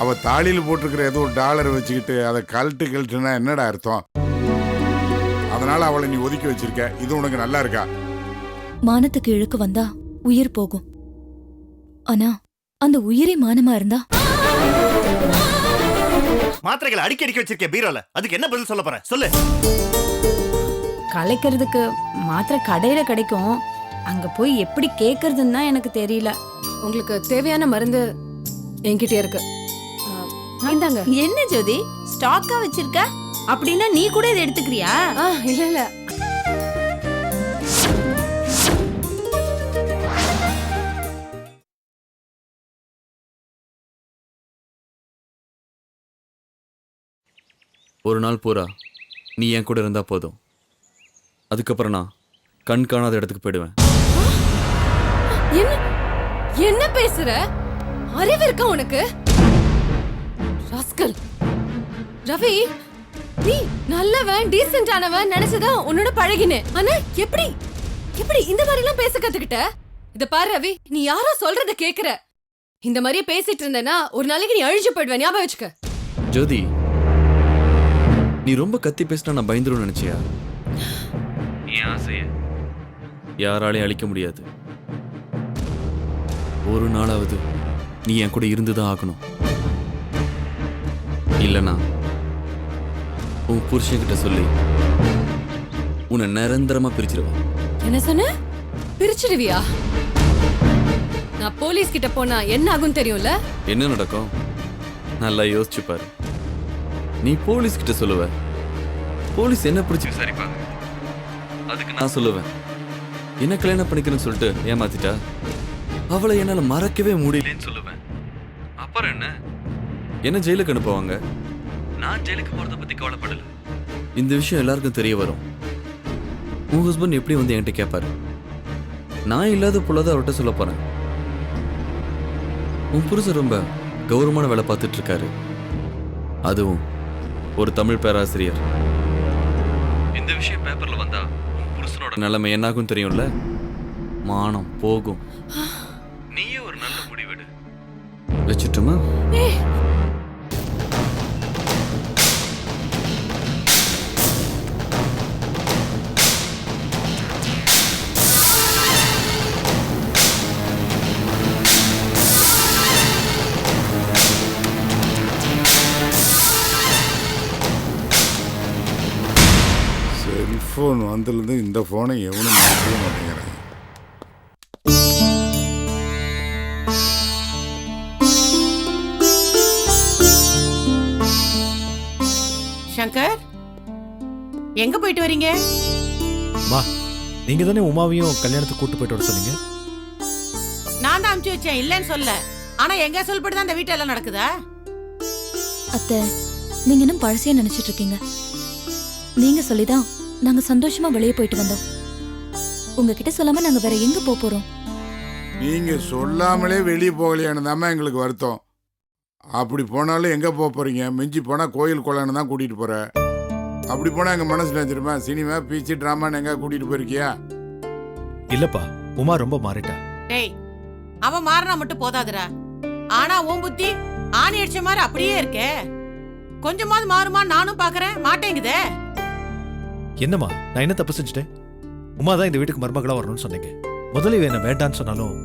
அவ தாலியில் போட்டிருக்கிற ஏதோ ஒரு டாலரை வச்சுக்கிட்டு அதை கழட்டுனா என்னடா அர்த்தம்? அதனால அவளை நீ ஒதுக்கி வச்சிருக்க. இது உனக்கு நல்லா இருக்கா? மானத்துக்கு இழுக்கு வந்தா உயிர் போகும். ஆனா அந்த உயிரே மானமா இருந்தா? மாத்திரைகளை அடிக்கடி வச்சிருக்க பீரோல, அதுக்கு என்ன பதில் சொல்ல போற? சொல்லு. கலைக்கிறதுக்கு மாத்திரை கடையில கிடைக்கும், அங்க போய் எப்படி கேக்குறதுன்னு தான் எனக்கு தெரியல. உங்களுக்கு தேவையான மருந்து என்கிட்ட இருக்கு. இந்தாங்க. என்ன ஜோதி ஸ்டாக்கா வச்சிருக்க? அப்படின்னா நீ கூட இதை எடுத்துக்கிறியா? இல்ல இல்ல, ஒரு நாள் பூரா நீ என் கூட இருந்தா போதும். அதுக்கப்புறம் நான் கண் காணாத இடத்துக்கு போயிடுவேன். என்ன என்ன பேசுற? அறிவு இருக்கா உனக்கு? ராஸ்கல் ரவி, நீ நல்லவன் டீசென்டானவன் நினைச்சதா உன்னோட பழகினேன். ஆனா எப்படி எப்படி இந்த மாதிரி எல்லாம் பேச கத்துக்கிட்ட? இத பாரு ரவி, நீ யாரோ சொல்றத கேக்குற. இந்த மாதிரியே பேசிட்டு இருந்தேன்னா ஒரு நாளைக்கு நீ அழிஞ்சு போயிடுவ, ஞாபகம் வச்சுக்க. ஜோதி, நீ ரொம்ப கத்தி பேசினா நான் பயந்துரும் நினைச்சியா? என் ஆசைய யாராலையும் அழிக்க முடியாது. ஒரு நாளாவது நீ என் கூட இருந்துதான் ஆகணும். இல்லனா உன் புருஷன்கிட்ட சொல்லி உன்னை நிரந்தரமா பிரிச்சிருவான். என்ன சொன்ன? பிரிச்சிடுவியா? நான் போலீஸ் கிட்ட போனா என்ன ஆகும் தெரியும்ல? என்ன நடக்கும் நல்லா யோசிச்சு பாரு. நீ போலீஸ் கிட்ட சொல்லுவ, போலீஸ் என்ன பிடிச்சி விசாரிப்பாங்க. அதுக்கு நான் சொல்லுவேன் என்ன கல்யாணம் பண்ணிக்கிறேன்னு சொல்லிட்டு ஏமாத்திட்டா அவளை என்னால மறக்கவே முடியலன்னு சொல்லுவேன். அப்புறம் என்ன ஜெயிலுக்கு அனுப்புவாங்க. நான் ஜெயிலுக்கு போறத பத்தி கவலைப்படல. இந்த விஷயம் எல்லாருக்கும் தெரிய வரும். உன் ஹஸ்பண்ட் எப்படி வந்து என்கிட்ட கேட்பாரு. நான் இல்லாத புள்ளத அவர்கிட்ட சொல்ல போறேன். உன் புருஷன் ரொம்ப கௌரவமான வேலை பார்த்துட்டு இருக்காரு, அதுவும் ஒரு தமிழ் பேராசிரியர். இந்த விஷயம் பேப்பர்ல வந்தா உன் புருஷனோட நிலைமை என்னாகும் தெரியும்ல? மானம் போகும். நீயே ஒரு நல்ல முடிவெடு. வச்சுட்டுமா? செல்போன் வந்ததுலேருந்து இந்த ஃபோனை எவனும் மாற்றவே மாட்டேங்கிறாங்க. சங்கர், எங்க போயிட்டு வரீங்க? மா, நீங்க தானே உமாவையும் கல்யாணத்துக்கு கூட்டு போயிட்டு வர சொன்னீங்க. நான் தான் அனுப்பிச்சு வச்சேன், இல்லன்னு சொல்ல. ஆனா எங்க சொல்படிதான் இந்த வீட்டெல்லாம் நடக்குதா? அத்தை, நீங்க இன்னும் பழசையா நினைச்சிட்டு இருக்கீங்க. நீங்க சொல்லிதான் நாங்க சந்தோஷமா வெளியே போயிட்டு வந்தோம். உங்ககிட்ட சொல்லாம நாங்க வேற எங்க போறோம்? நீங்க சொல்லாமலே வெளியே போகலையானு தாம எங்களுக்கு வருத்தம். அப்படி போனாலும் எங்க போறீங்க? மிஞ்சி போனா கோயில் கொள்ளான்னு தான் கூட்டிட்டு போற. அப்படி போனா எங்க மனசுல வச்சிருப்பா சினிமா பீச்சு டிராமான்னு எங்க கூட்டிட்டு போயிருக்கியா? இல்லப்பா, உமா ரொம்ப மாறிட்டா. டேய், அவன் மாறினா மட்டும் போதாதுடா. ஆனா உன் புத்தி ஆணி அடிச்ச மாதிரி அப்படியே இருக்கே. கொஞ்சமாவது மாறுமா நானும் பாக்குறேன், மாட்டேங்குதே. என்னம்மா, நான் என்ன தப்பு செஞ்சுட்டேன்? உமா தான் இந்த வீட்டுக்கு மருமகளா வரணும்னு சொன்னீங்க. முதல்ல என்ன வேண்டான்னு சொன்னாலும்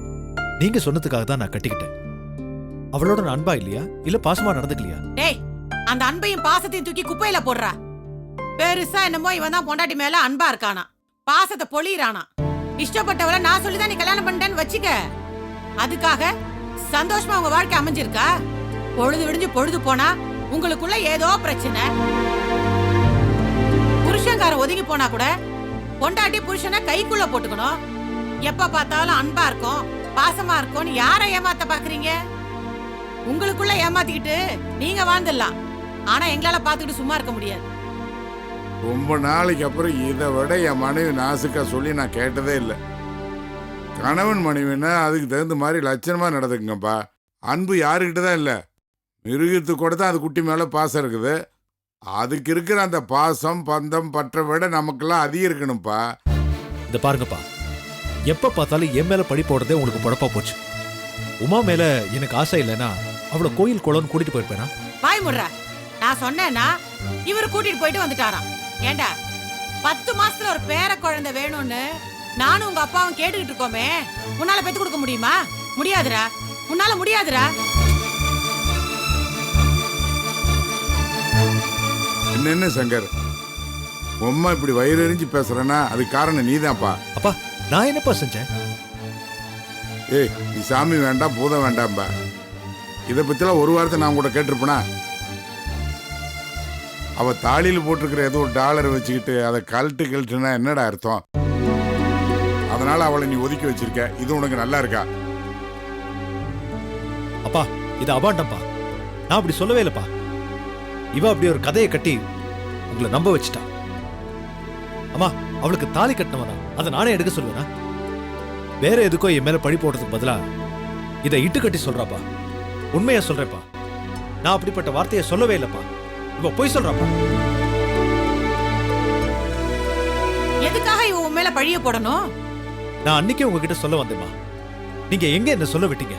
நீங்க சொன்னதுக்காக தான் நான் கட்டிக்கிட்டேன். அவளோட நான் அன்பா இல்லையா, இல்ல பாசமா நடந்துக்கலையா? டேய், அந்த அன்பையும் பாசத்தையும் தூக்கி குப்பையில போடுறா. பெருசா என்னமோ இவன் தான் பொண்டாட்டி மேல அன்பா இருக்கானா, பாசத்தை பொழியிறானா. இஷ்டப்பட்டவளை நான் சொல்லிதான் நீ கல்யாணம் பண்ணிட்டேன்னு வச்சுக்க. அதுக்காக சந்தோஷமா உங்க வாழ்க்கை அமைஞ்சிருக்கா? பொழுது விடிஞ்சு பொழுது போனா உங்களுக்குள்ள ஏதோ பிரச்சனை. புருஷன்காரன் ஒதுங்கி போனா கூட பொண்டாட்டி புருஷனை கைக்குள்ள போட்டுக்கணும். எப்ப பார்த்தாலும் அன்பா இருக்கும் பாசமா இருக்கும்னு யாரை ஏமாத்த பாக்குறீங்க? உங்களுக்குள்ள ஏமாத்திக்கிட்டு நீங்க வாழ்ந்துடலாம், ஆனா எங்களால பாத்துக்கிட்டு சும்மா இருக்க முடியாது. ரொம்ப நாளைக்கு அப்புறம் இதை விட என் மனைவி நாசுக்கா சொல்லி நான் கேட்டதே இல்லை. கணவன் மனைவின்னா அதுக்கு தகுந்த மாதிரி லட்சணமா நடந்துக்குங்கப்பா. அன்பு யாருக்கிட்ட தான் இல்லை, மிருகத்துக்கு கூட தான் அது குட்டி மேலே பாசம் இருக்குது. அதுக்கு இருக்கிற அந்த பாசம் பந்தம் பற்ற விட நமக்கெல்லாம் அதிகம் இருக்கணும்ப்பா. இந்த பாருங்கப்பா, எப்ப பார்த்தாலும் என் மேல பழி போடுறதே உங்களுக்கு பொழப்பா போச்சு. உமா மேல எனக்கு ஆசை இல்லைன்னா அவளை கோயில் குளம்னு கூட்டிட்டு போயிருப்பேனா? வாய் முடுறா. நான் சொன்னேன்னா இவரு கூட்டிட்டு போயிட்டு வந்துட்டாராம். ஏண்டா 10 மாசத்துல ஒரு பேர குழந்தை வேணும்னு நானும் உங்க அப்பாவும் கேட்டுக்கிட்டு இருக்கோமே, உன்னால பெத்து கொடுக்க முடியுமா? முடியாதுடா, உன்னால முடியாதுடா. என்ன சங்கர், உம்மா இப்படி வயிறு எரிஞ்சு பேசுறேன்னா அதுக்கு காரணம் நீதான்ப்பா. அப்பா நான் என்னப்பா செஞ்சேன்? ஏய், நீ சாமி வேண்டாம் பூதம் வேண்டாம்பா. இதை பத்திலாம் ஒரு வாரத்தை நான் கூட கேட்டிருப்பேனா? அவ தாலியில் போட்டிருக்கிற ஏதோ ஒரு டாலரை வச்சுக்கிட்டு அதை கழட்டுனா என்னடா அர்த்தம்? அதனால அவளை நீ ஒதுக்கி வச்சிருக்க. இது உனக்கு நல்லா இருக்கா? அப்பா இது அபாண்டம்ப்பா. நான் அப்படி சொல்லவே இல்லப்பா. இவ அப்படி ஒரு கதையை கட்டி உங்களை நம்ப வச்சுட்டா. அம்மா அவளுக்கு தாலி கட்டினவனா அதை நானே எடுக்க சொல்லுவேனா? வேற எதுக்கோ என் மேல பழி போடுறதுக்கு பதிலா இதை இட்டு கட்டி சொல்றாப்பா. உண்மையா சொல்றேப்பா, நான் அப்படிப்பட்ட வார்த்தையை சொல்லவே இல்லப்பா. இவ போய் சொல்றாப்பா. எதுக்காக இவ உன் மேல பழிய போடணும்? நான் அன்னைக்கே உங்ககிட்ட சொல்ல வந்தேம்மா, நீங்க எங்க என்ன சொல்ல விட்டீங்க?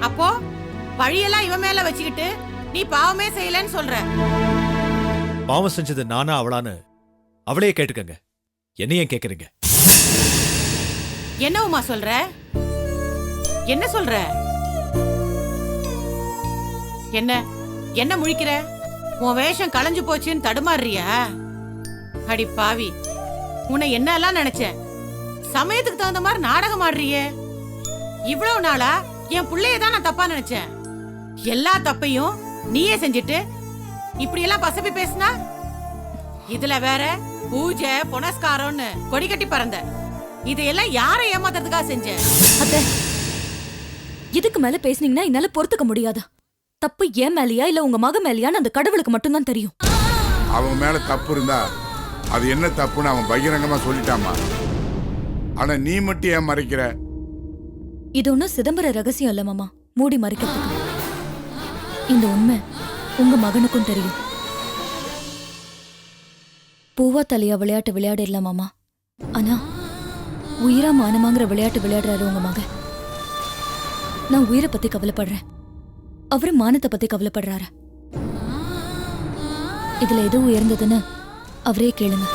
அப்போ பழியெல்லாம் இவ மேல வச்சுக்கிட்டு நீ பாவமே செய்யலன்னு சொல்ற. பாவம் செஞ்சது நானா அவளான்னு அவளையே கேட்டுக்கங்க, என்னையே கேக்குறீங்க? என்ன உமா சொல்ற? என்ன சொல்ற? என்ன என்ன முழிக்கிற? உன் வேஷம் களைஞ்சு போச்சுன்னு தடுமாறுறியா? அடி பாவி, உன்னை என்னெல்லாம் நினைச்சேன். சமயத்துக்கு தகுந்த மாதிரி நாடகம் ஆடுறியே. இவ்வளவு நாளா என் புள்ளைய தான் நான் தப்பா நினைச்சேன். எல்லா தப்பையும் நீயே செஞ்சுட்டு இப்படி எல்லாம் பசப்பி பேசினா, இதுல வேற பூஜை புனஸ்காரம்னு கொடி கட்டி பறந்த. இதையெல்லாம் யாரை ஏமாத்துறதுக்காக செஞ்ச? அத்தை, இதுக்கு மேல பேசுனீங்கன்னா என்னால பொறுத்துக்க முடியாது. தப்பு ஏன் மேலையா இல்ல உங்க மக மேலையான்னு அந்த கடவுளுக்கு மட்டும்தான் தெரியும். அவன் மேல தப்பு இருந்தா அது என்ன தப்புன்னு அவன் பகிரங்கமா சொல்லிட்டாமா. ஆனா நீ மட்டும் ஏன் மறைக்கிற? இது ஒன்னும் சிதம்பர ரகசியம் இல்ல மாமா, மூடி மறைக்கிறதுக்கு. இந்த உண்மை உங்க மகனுக்கும் தெரியும். பூவா தலையா விளையாட்டு விளையாடிடலாம் மாமா, ஆனா உயிரா மானமாங்கிற விளையாட்டு விளையாடுறாரு உங்க மகன். நான் உயிரை பத்தி கவலைப்படுறேன், அவரு மானத்தை பத்தி கவலைப்படுறாரு. இதுல எது உயர்ந்ததுன்னு அவரே கேளுங்க.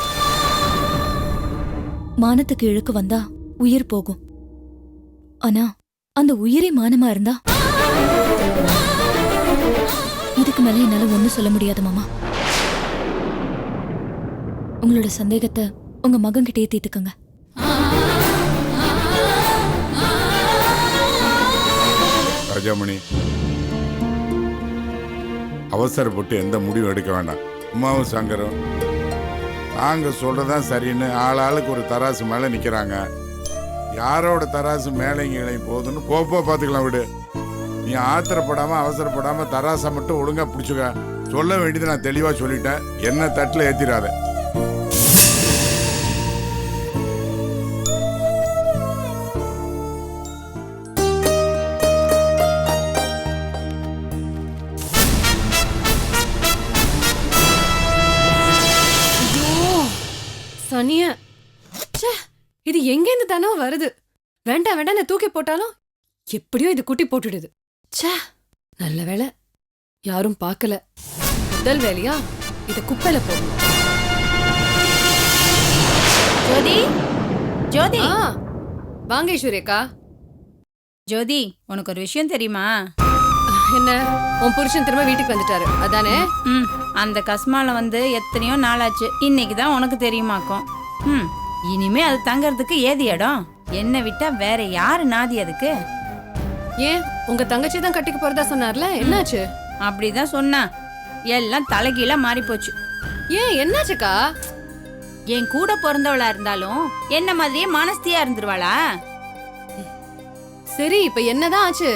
மானத்துக்கு இழுக்கு வந்தா உயிர் போகும், ஆனா அந்த உயிரே மானமா இருந்தா இதுக்கு மேல என்னால ஒண்ணும் சொல்ல முடியாது மாமா. உங்களோட சந்தேகத்தை உங்க மகன் கிட்டே தீர்த்துக்கங்க. ராஜாமணி, அவசரப்பட்டு எந்த முடிவும் எடுக்க வேண்டாம். உமாவும் சங்கரும் நாங்க சொல்றதான் சரின்னு ஆளாளுக்கு ஒரு தராசு மேல நிக்கிறாங்க. யாரோட தராசு மேலையும் இளையும் போகுதுன்னு போப்போ பாத்துக்கலாம் விடு. நீ ஆத்திரப்படாம அவசரப்படாம தராசை மட்டும் ஒழுங்கா பிடிச்சுக்க. சொல்ல வேண்டியது நான் தெளிவா சொல்லிட்டேன். என்ன தட்டுல ஏத்திராத. சனிய, இது எங்கேருந்து தானோ வருது. வேண்டாம் வேண்டாம் நான் தூக்கி போட்டாலும் எப்படியோ இது குட்டி போட்டுடுது. ச்சே, நல்ல வேளை யாரும் பார்க்கல. முதல் வேலையா இத குப்பையில போடணும். ஜோதி, ஜோதி, வாங்க ஈஸ்வரியக்கா. ஜோதி, உனக்கு ஒரு விஷயம் தெரியுமா? என்ன, உன் புருஷன் திரும்ப வீட்டுக்கு வந்துட்டாரு அதானே? அந்த கஸ்மால வந்து எத்தனையோ நாளாச்சு, இன்னைக்கு தான் உனக்கு தெரியுமாக்கும். இனிமே அது தங்கறதுக்கு ஏது இடம்? என்ன விட்டா வேற யாரு நாதி அதுக்கு? ஏன், உங்க தங்கச்சி தான் கட்டிக்க போறதா சொன்னார்ல, என்னாச்சு? அப்படிதான் சொன்னா, எல்லாம் தலைகீழா மாறி போச்சு. ஏன், என்னாச்சுக்கா? என் கூட பிறந்தவளா இருந்தாலும் என்ன மாதிரியே மனஸ்தியா இருந்துருவாளா? சரி, இப்ப என்னதான் ஆச்சு?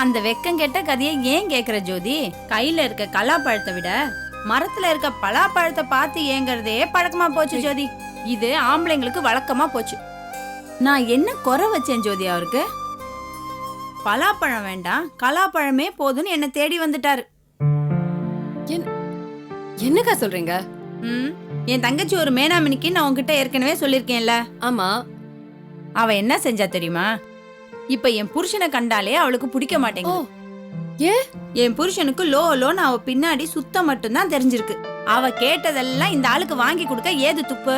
அந்த வெக்கம் கெட்ட கதையை ஏன் கேக்குற ஜோதி? கையில இருக்க கலாப்பழத்தை விட மரத்துல இருக்க பலாப்பழத்தை பார்த்து ஏங்கறதே பழக்கமா போச்சு ஜோதி. இது ஆம்பளைங்களுக்கு வழக்கமா போச்சு. நான் என்ன குறை வச்சேன் ஜோதி அவருக்கு? பலாப்பழம் வேண்டாம், கலாப்பழமே போதுன்னு என்ன தேடி வந்துட்டாரு. என்னக்கா சொல்றீங்க? என் தங்கச்சி ஒரு மேனாமினிக்கு நான் உன்கிட்ட ஏற்கனவே சொல்லிருக்கேன்ல. ஆமா. அவ என்ன செஞ்சா தெரியுமா? இப்ப என் புருஷனை கண்டாலே அவளுக்கு பிடிக்க மாட்டேங்குது. ஏன்? என் புருஷனுக்கு லோன்னு அவ பின்னாடி சுத்த மட்டும்தான் தெரிஞ்சிருக்கு. அவ கேட்டதெல்லாம் இந்த ஆளுக்கு வாங்கி கொடுக்க ஏது துப்பு?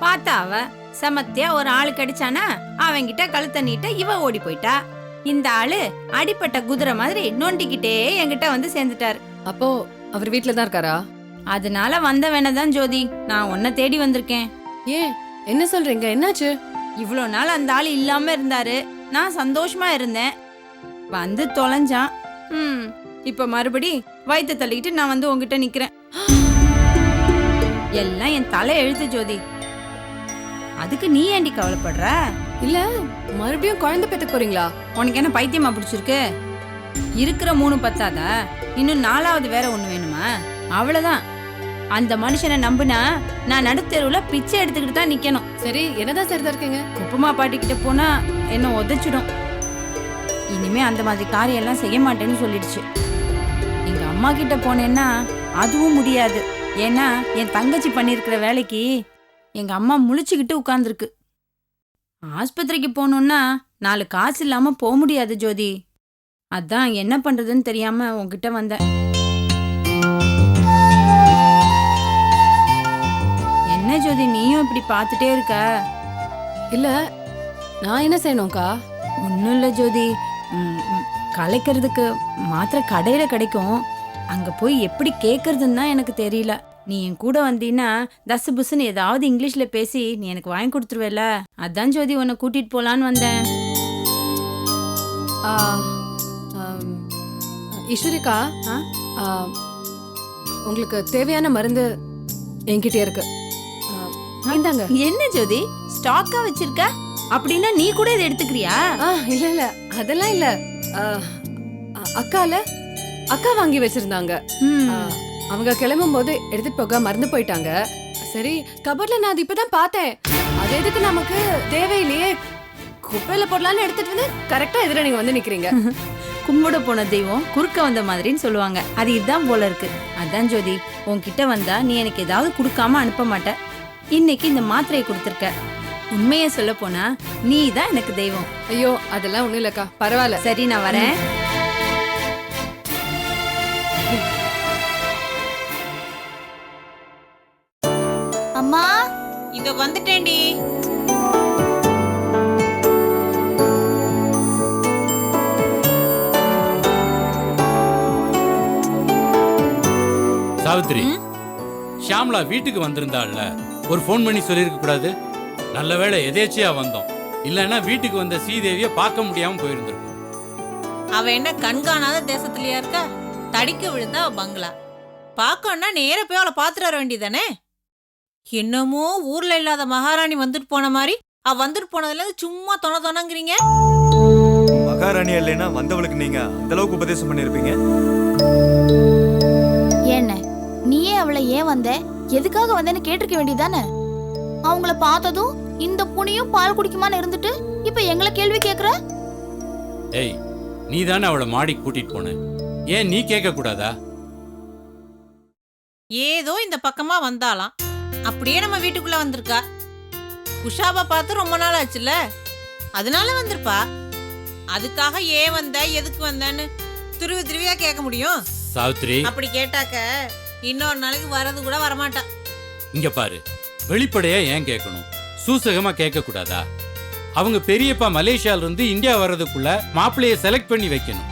பார்த்தா அவ சமத்தியா ஒரு ஆளுக்கு அடிச்சானா அவன்கிட்ட கழுத்த நீட்ட இவ ஓடி போயிட்டா. இந்த ஆளு அடிப்பட்ட குதிரை மாதிரி நொண்டிக்கிட்டே என்கிட்ட வந்து சேர்ந்துட்டாரு. அப்போ அவர் வீட்ல தான் இருக்காரா? அதனால வந்த வேணதான் ஜோதி, நான் உன்னை தேடி வந்திருக்கேன். ஏன் என்ன சொல்றீங்க? என்னாச்சு? இவ்வளோ நாள் அந்த ஆள் இல்லாம இருந்தாரு, நான் சந்தோஷமா இருந்தேன். வந்து தொலைஞ்சான். இப்ப மறுபடி வயிற்று தள்ளிக்கிட்டு நான் வந்து உங்ககிட்ட நிக்கிறேன். எல்லாம் என் தலை எழுத்து ஜோதி. அதுக்கு நீ ஏண்டி கவலைப்படுற? இல்ல மறுபடியும் குழந்தை பெத்துக்க போறீங்களா? உனக்கு என்ன பைத்தியமா பிடிச்சிருக்கு? இருக்கிற 3 பத்தாதா? இன்னும் 4வது வேற ஒண்ணு வேணுமா? அவ்வளவுதான். அந்த மனுஷனை நம்புனா நான் நடுத்தெருவுல பிச்சை எடுத்துக்கிட்டு தான் நிக்கணும். சரி, என்னதான் சரிதா இருக்கீங்க? குப்பமா பாட்டி கிட்ட போனா என்ன உதைச்சிடும். இனிமே அந்த மாதிரி காரியம் எல்லாம் செய்ய மாட்டேன்னு சொல்லிடுச்சு. எங்க அம்மா கிட்ட போனேன்னா அதுவும் முடியாது. ஏன்னா என் தங்கச்சி பண்ணிருக்கிற வேலைக்கு எங்க அம்மா முழிச்சுக்கிட்டு உட்கார்ந்துருக்கு. ஆஸ்பத்திரிக்கு போகணும்னா 4 காசு இல்லாம போக முடியாது ஜோதி. அதான் என்ன பண்றதுன்னு தெரியாம உன்கிட்ட வந்தேன். என்ன ஜோதி நீயும் இப்படி பார்த்துட்டே இருக்க? இல்ல நான் என்ன செய்யணும்க்கா? ஒன்றும் இல்லை ஜோதி, கலைக்கிறதுக்கு மாத்திரை கடையில கிடைக்கும். அங்க போய் எப்படி கேட்கறதுன்னு தான் எனக்கு தெரியல. நீ என் கூட வந்தீன்னா தசு புசுன்னு ஏதாவது இங்கிலீஷ்ல பேசி நீ எனக்கு வாங்கி கொடுத்துருவேல. அதான் ஜோதி உன்னை கூட்டிட்டு போலான்னு வந்தேன். ஈஸ்வரிக்கா, உங்களுக்கு தேவையான மருந்து என்கிட்ட இருக்கு. இந்தாங்க. என்ன ஜோதி ஸ்டாக்கா வச்சிருக்க? அப்படின்னா நீ கூட இதை எடுத்துக்கிறியா? இல்ல இல்ல அதெல்லாம் இல்ல. அக்கா வாங்கி வச்சிருந்தாங்க. அவங்க கிளம்பும் போது எடுத்துட்டு போக மறந்து போயிட்டாங்க. சரி, கபர்ல நான் அது இப்பதான் பார்த்தேன். அது எதுக்கு நமக்கு தேவையில்லையே, குப்பையில போடலான்னு எடுத்துட்டு வந்து கரெக்டா எதிர நீங்க வந்து நிக்கிறீங்க. கும்பிட போன தெய்வம் குறுக்க வந்த மாதிரின்னு சொல்லுவாங்க. அது இதுதான் போல இருக்கு. அதான் ஜோதி, உன்கிட்ட வந்தா நீ எனக்கு ஏதாவது கொடுக்காம அனுப்ப மாட்ட. இன்னைக்கு இந்த மாத்திரையை கொடுத்துருக்க. உண்மையை சொல்ல போனா நீ தான் எனக்கு தெய்வம். ஐயோ அதெல்லாம் ஒண்ணும் இல்லக்கா, பரவாயில்ல. சரி, நான் வரேன். அம்மா, இத வந்துட்டேன்டி. சாவித்ரி, ஷாம்லா வீட்டுக்கு வந்திருந்தாள்ல, ஒரு ஃபோன் பண்ணி சொல்லியிருக்க கூடாது? நல்ல வேளை எதேச்சியா வந்தோம். இல்லைன்னா வீட்டுக்கு வந்த ஸ்ரீதேவியை பார்க்க முடியாம போயிருந்திருக்கும். அவ என்ன கண்காணாத தேசத்துலயா இருக்கா? தடிக்க விழுந்தா அவ பங்களா. பார்க்கணும்னா நேர போய் அவளை பாத்துட்டு வர வேண்டியதானே? என்னமோ ஊர்ல இல்லாத மகாராணி வந்துட்டு போன மாதிரி அவ வந்துட்டு போனதுல இருந்து சும்மா தொணங்கிறீங்க. மகாராணி இல்லைன்னா வந்தவளுக்கு நீங்க அந்த அளவுக்கு உபதேசம் பண்ணிருப்பீங்க. என்ன நீயே அவளை ஏன் வந்த, எதுக்காக வந்தேன்னு கேட்டிருக்க வேண்டியதானே? அவங்கள பார்த்ததும் இந்த புனியும் பால் குடிக்குமான்னு இருந்துட்டு இப்ப எங்களை கேள்வி கேக்குற? ஏய், நீ தானே அவளை மாடி கூட்டிட்டு போன, ஏன் நீ கேட்க கூடாதா? ஏதோ இந்த பக்கமா வந்தாலாம், அப்படியே நம்ம வீட்டுக்குள்ள வந்திருக்கா. உஷாவை பார்த்து ரொம்ப நாள் ஆச்சுல்ல, அதனால வந்திருப்பா. அதுக்காக ஏன் வந்த எதுக்கு வந்தன்னு திருவியா கேட்க முடியும்? சாவித்ரி, அப்படி கேட்டாக்க இன்னொரு நாளைக்கு வரது கூட வரமாட்டா. இங்க பாரு, வெளிப்படையா ஏன் கேட்கணும், சூசகமா கேட்க கூடாதா? அவங்க பெரியப்பா மலேசியால இருந்து இந்தியா வர்றதுக்குள்ள மாப்பிள்ளைய செலக்ட் பண்ணி வைக்கணும்.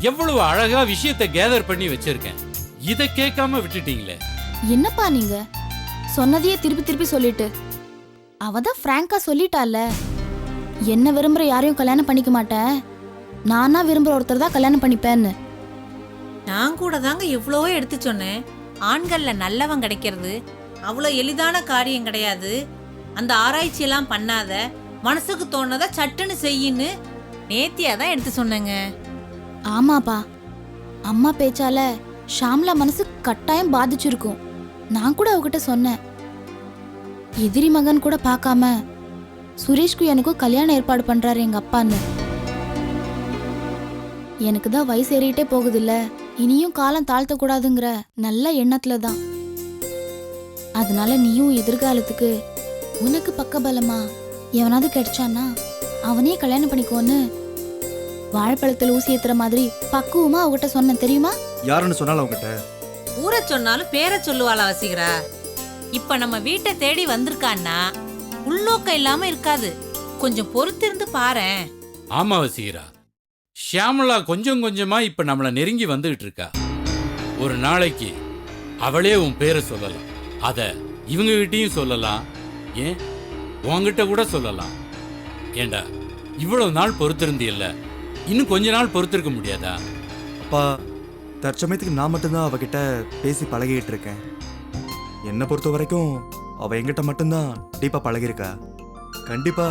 எவ்வளவு அழகா விஷயத்தை கேதர் பண்ணி வச்சிருக்கேன், இத கேட்காம விட்டுட்டீங்களே. என்னப்பா நீங்க சொன்னதையே திருப்பி திருப்பி சொல்லிட்டு? அவதான் பிராங்கா சொல்லிட்டால, என்ன விரும்புற யாரையும் கல்யாணம் பண்ணிக்க மாட்டேன், நானா விரும்புற ஒருத்தர் தான் கல்யாணம் பண்ணிப்பேன்னு. நான் கூட தாங்க எவ்வளவோ எடுத்து சொன்னேன். ஆண்கள்ல நல்லவன் கிடைக்கிறது அவ்வளோ எளிதான காரியம் கிடையாது. அந்த ஆராய்ச்சி எல்லாம் பண்ணாத, மனசுக்கு தோணத சட்டுன்னு செய்யின்னு நேத்தியா தான் எடுத்து சொன்னேங்க. ஆமாப்பா, அம்மா பேச்சால ஷாம்லா மனசு கட்டாயம் பாதிச்சிருக்கும். நான் கூட அவகிட்ட சொன்னேன், எதிரி மகன் கூட பார்க்காம சுரேஷ்க்கு எனக்கும் கல்யாணம் ஏற்பாடு பண்றாரு எங்க அப்பான்னு. எனக்கு தான் வயசு ஏறிட்டே போகுதுல்ல, இனியும் காலம் தாழ்த்த கூடாதுங்கிற நல்ல எண்ணத்துல தான். அதனால நீயும் எதிர்காலத்துக்கு உனக்கு பக்கபலமா எவனாவது கிடைச்சானா அவனே கல்யாணம் பண்ணிக்கோன்னு வாழைப்பழத்துல ஊசி ஏத்துற மாதிரி பக்குவமா அவகிட்ட சொன்னேன் தெரியுமா? யாருன்னு சொன்னாலும் அவங்ககிட்ட ஊரை சொன்னாலும் பேரை சொல்லுவாளா வசீகரா? இப்ப நம்ம வீட்டை தேடி வந்திருக்கான்னா உள்நோக்கம் இல்லாம இருக்காது. கொஞ்சம் பொறுத்திருந்து பாரேன். ஆமா வசீகரா, ஷியாமளா கொஞ்சம் கொஞ்சமா இப்ப நம்மள நெருங்கி வந்துகிட்டு இருக்கா. ஒரு நாளைக்கு அவளே உன் பேரை சொல்லலாம். அத இவங்க கிட்டயும் சொல்லலாம், ஏன் உன்கிட்ட கூட சொல்லலாம். ஏண்டா இவ்வளவு நாள் பொறுத்திருந்து இல்ல, இன்னும் கொஞ்ச நாள் பொறுத்திருக்க முடியாதா? அப்பா, தற்சமயத்துக்கு நான் மட்டும்தான் அவகிட்ட பேசி பழகிட்டு இருக்கேன். என்னை பொறுத்த வரைக்கும் அவ என்கிட்ட மட்டும்தான் டீப்பா பழகிருக்கா. கண்டிப்பா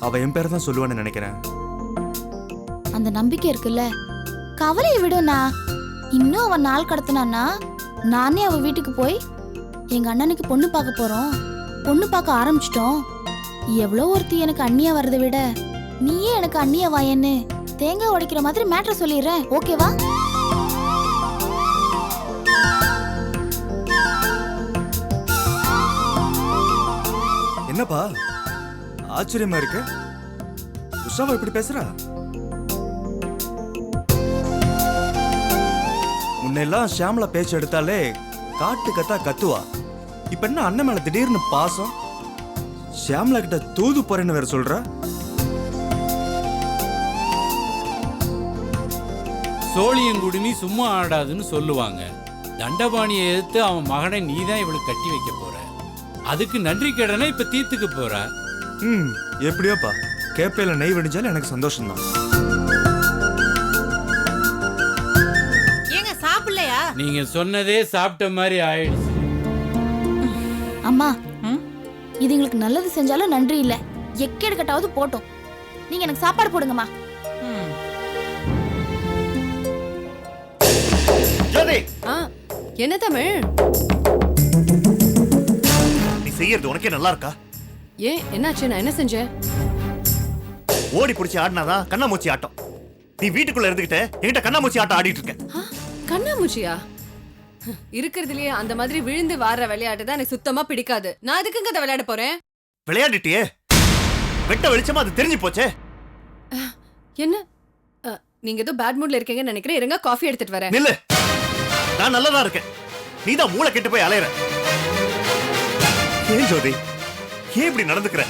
அவ என் பேரை தான் சொல்லுவான்னு நினைக்கிறேன். அந்த நம்பிக்கை இருக்குல்ல, கவலையை விடுனா. இன்னும் அவன் நாள் கடத்தினான்னா நானே அவ வீட்டுக்கு போய் எங்க அண்ணனுக்கு பொண்ணு பார்க்க போறோம், பொண்ணு பார்க்க ஆரம்பிச்சிட்டோம், எவ்வளோ ஒருத்தி எனக்கு அண்ணியா வர்றதை விட நீயே எனக்கு அண்ணியா வாயன்னு தேங்காய் உடைக்கிற மாதிரி மேட்ரை சொல்லிடுறேன். ஓகேவா? என்னப்பா ஆச்சரியமா இருக்கு, உஷாவா இப்படி பேசுறா? முன்னெல்லாம் ஷியாமளா பேச்சு எடுத்தாலே காட்டு கத்தா கத்துவா. இப்ப என்ன அண்ணன் மேல திடீர்னு பாசம்? ஷியாமளா கிட்ட தூது போறேன்னு வேற சொல்ற. சோழியங்குடுமி சும்மா ஆடாதுன்னு சொல்லுவாங்க. தண்டபாணியை எதிர்த்து அவன் மகனை நீதான் இவளுக்கு கட்டி வைக்க போற. அதுக்கு நன்றி கடனை இப்ப தீர்த்துக்க போற. எப்படியோப்பா, கேப்பையில நெய் வெடிஞ்சாலும் எனக்கு சந்தோஷம்தான். ஏங்க சாப்பிடலையா? நீங்க சொன்னதே சாப்பிட்ட மாதிரி ஆயிடுச்சு. அம்மா, இது எங்களுக்கு நல்லது செஞ்சாலும் நன்றி இல்ல, எக்கேடு கட்டாவது போட்டோம். நீங்க எனக்கு சாப்பாடு போடுங்கம்மா. ஜோதி, என்ன தமிழ்? நீ செய்யறது உனக்கே நல்லா இருக்கா? ஏன் என்னாச்சு? நான் என்ன செஞ்சேன்? ஓடி பிடிச்சி ஆடினாதான் கண்ணாமூச்சி ஆட்டம். நீ வீட்டுக்குள்ள இருந்துகிட்ட என்கிட்ட கண்ணாமூச்சி ஆட்டம் ஆடிட்டு இருக்க. கண்ணாமூச்சியா? இருக்கிறதுலயே அந்த மாதிரி விழுந்து வார விளையாட்டு தான் எனக்கு சுத்தமா பிடிக்காது. நான் எதுக்குங்க அதை விளையாட போறேன்? விளையாடிட்டியே, வெட்ட வெளிச்சமா அது தெரிஞ்சு போச்சே. என்ன நீங்க ஏதோ பேட் மூட்ல இருக்கீங்கன்னு நினைக்கிறேன். இருங்க, காஃபி எடுத்துட்டு வரேன். நில்லு, நான் நல்லதா இருக்கேன், நீதான் மூளை கெட்டு போய் அலையற. ஏன் ஜோதி, ஏன் இப்படி நடந்துக்கிற?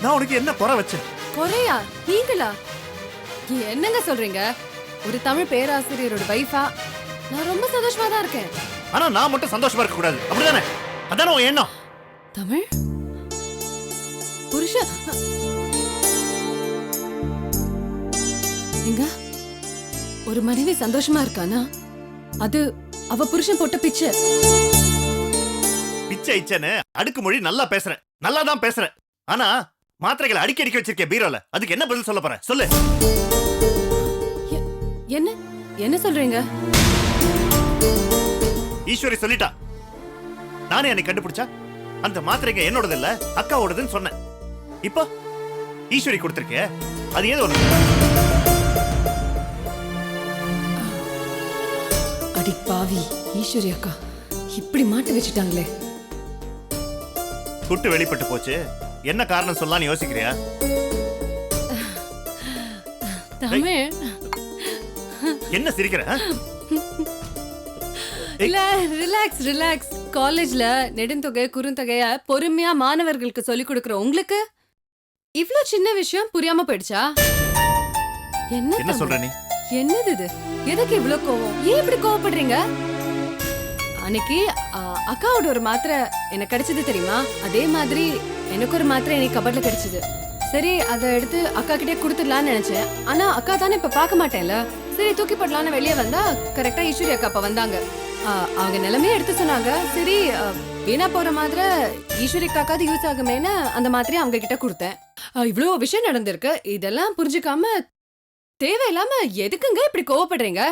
நான் உனக்கு என்ன குறை வச்சேன்? குறையா? நீங்களா? என்னங்க சொல்றீங்க? ஒரு தமிழ் பேராசிரியரோட வைஃபா நான் ரொம்ப சந்தோஷமா தான் இருக்கேன். ஆனா நான் மட்டும் சந்தோஷமா இருக்க கூடாது, அப்படிதானே? அதானே உன் எண்ணம்? தமிழ் புருஷன் எங்க ஒரு மனைவி சந்தோஷமா இருக்கானா அது அவ புருஷன் போட்ட பிச்சை. பிச்சை இச்சன்னு அடுக்குமொழி நல்லா பேசுறேன், நல்லா தான் பேசுறேன். ஆனா மாத்திரைகளை அடிக்க வச்சிருக்கேன் பீரோல, அதுக்கு என்ன பதில் சொல்ல போற? சொல்லு. என்ன என்ன சொல்றீங்க? ஈஸ்வரி சொல்லிட்டா. நானே அன்னைக்கு கண்டுபிடிச்சா அந்த மாத்திரைங்க என்னோடது இல்ல, அக்காவோடதுன்னு சொன்னேன். இப்போ ஈஸ்வரி கொடுத்திருக்க, அது ஏதோ ஒண்ணு. அடி பாவி, ஈஸ்வரி அக்கா இப்படி மாட்டு வச்சுட்டாங்களே. குட்டு வெளிப்பட்டு போச்சு, என்ன காரணம் சொல்லலாம்னு யோசிக்கிறியா? தமிழ் என்ன சிரிக்கிற? இல்ல, ரிலாக்ஸ் ரிலாக்ஸ். காலேஜ்ல நெடுந்தொகை குறுந்தொகைய பொறுமையா மாணவர்களுக்கு சொல்லி கொடுக்கற உங்களுக்கு இவ்ளோ சின்ன விஷயம் புரியாம போயிடுச்சா? என்ன சொல்ற நீ? என்னது இது? எதுக்கு இவ்ளோ கோவம்? ஏன் இப்படி கோவப்படுறீங்க? அன்னைக்கு அக்காவோட ஒரு மாத்திரை எனக்கு கிடைச்சது தெரியுமா? அதே மாதிரி எனக்கு ஒரு மாத்திரை எனக்கு கபட்ல கிடைச்சது. சரி, அதை எடுத்து அக்கா கிட்டே கொடுத்துடலான்னு நினைச்சேன். ஆனா அக்கா தானே இப்ப பார்க்க மாட்டேன்ல. சரி, தூக்கி போடலான்னு வெளியே வந்தா கரெக்டா ஈஸ்வரி அக்கா அப்ப வந்தாங்க. அவங்க நிலைமையே எடுத்து சொன்னாங்க. சரி, வீணா போற மாதிரி ஈஸ்வரி அக்காக்காவது யூஸ் ஆகுமேன்னு அந்த மாத்திரையை அவங்க கிட்ட கொடுத்தேன். இவ்வளோ விஷயம் நடந்திருக்கு. இதெல்லாம் புரிஞ்சுக்காம தேவையில்லாம எதுக்குங்க இப்படி கோவப்படுறீங்க?